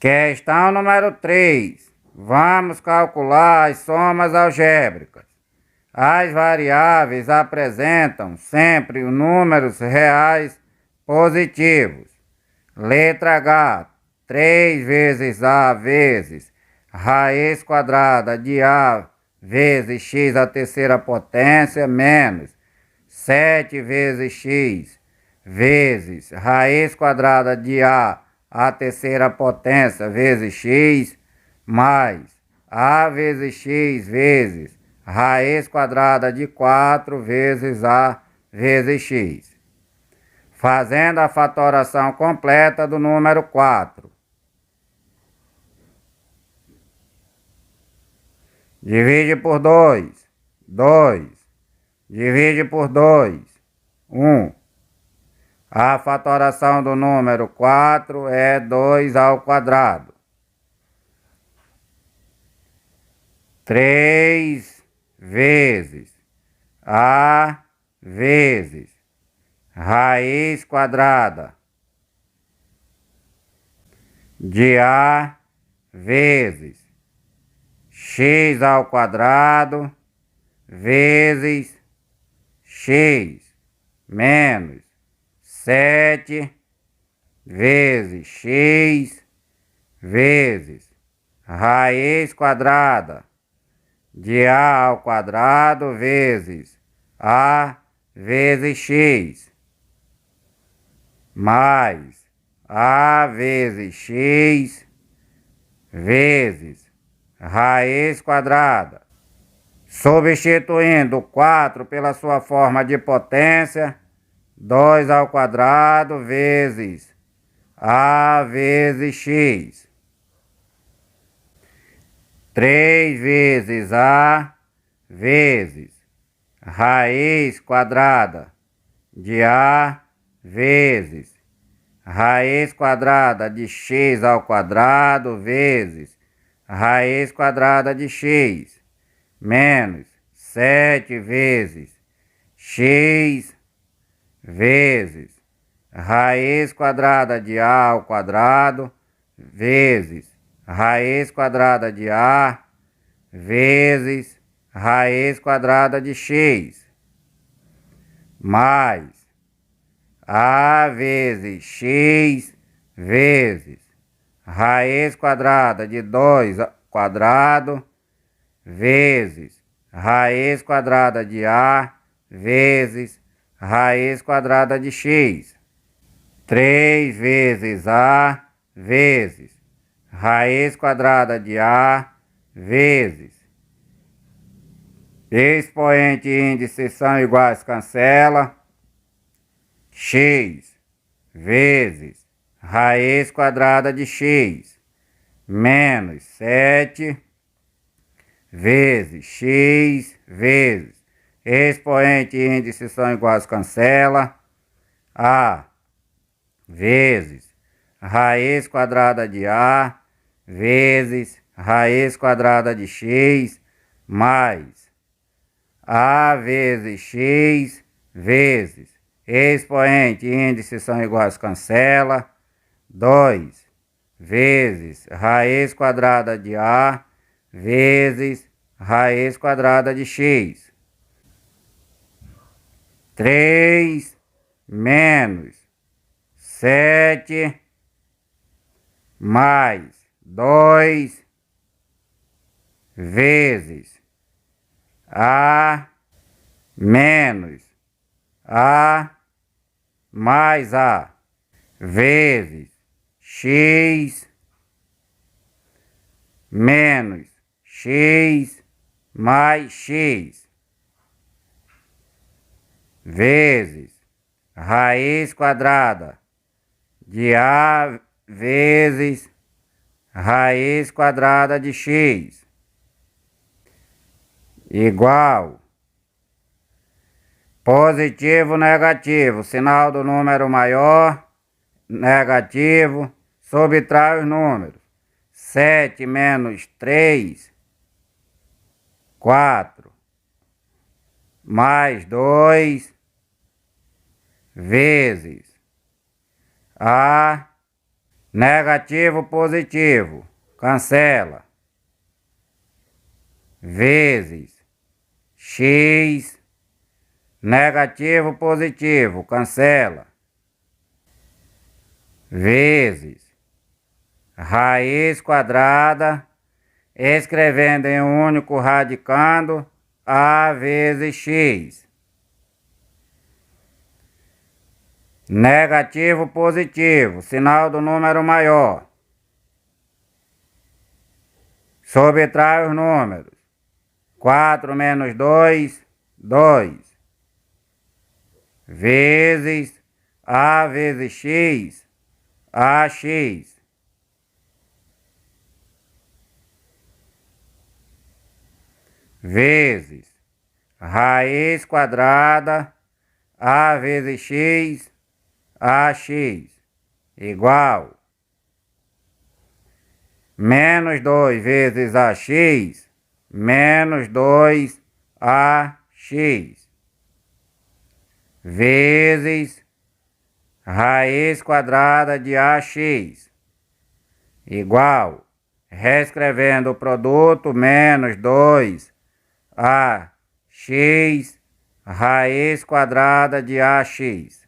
Questão número 3. Vamos calcular as somas algébricas. As variáveis apresentam sempre os números reais positivos. Letra H. 3 vezes A vezes raiz quadrada de A vezes x à terceira potência menos 7 vezes x vezes raiz quadrada de A à terceira potência vezes x mais A vezes x vezes raiz quadrada de 4 vezes A vezes x. Fazendo a fatoração completa do número 4. Divide por 2. 2. Divide por 2. 1. A fatoração do número 4 é 2 ao quadrado. 3 vezes A vezes raiz quadrada de A vezes x ao quadrado vezes x menos 7 vezes x vezes raiz quadrada de A ao quadrado vezes A vezes x mais A vezes x vezes raiz quadrada. Substituindo 4 pela sua forma de potência, 2 ao quadrado vezes A vezes x. 3 vezes A vezes raiz quadrada de A vezes raiz quadrada de x ao quadrado vezes raiz quadrada de x menos 7 vezes x vezes raiz quadrada de A ao quadrado vezes raiz quadrada de A vezes raiz quadrada de x mais A vezes x vezes raiz quadrada de 2 ao quadrado vezes raiz quadrada de A vezes raiz quadrada de x. 3 vezes A vezes raiz quadrada de A vezes expoente e índice são iguais, cancela, x vezes raiz quadrada de x menos 7 vezes x vezes expoente e índice são iguais, cancela, A vezes raiz quadrada de A vezes raiz quadrada de x mais A vezes x vezes expoente e índice são iguais, cancela, 2 vezes raiz quadrada de A vezes raiz quadrada de x. 3 menos 7 mais 2 vezes A menos A mais A vezes x menos x mais x vezes raiz quadrada de A vezes raiz quadrada de x igual positivo, negativo, sinal do número maior, negativo, subtrai os números. 7 menos 3, 4, mais 2, vezes A Negativo, positivo, cancela. Vezes x, negativo, positivo, cancela. Vezes raiz quadrada, escrevendo em um único radicando, a vezes x. Negativo, positivo, sinal do número maior. Subtrai os números. 4 menos 2, 2. Vezes a vezes x, ax. Vezes raiz quadrada, a vezes x, ax, igual. Menos 2 vezes ax, menos 2ax. Vezes raiz quadrada de ax, igual. Reescrevendo o produto, menos 2ax, raiz quadrada de ax.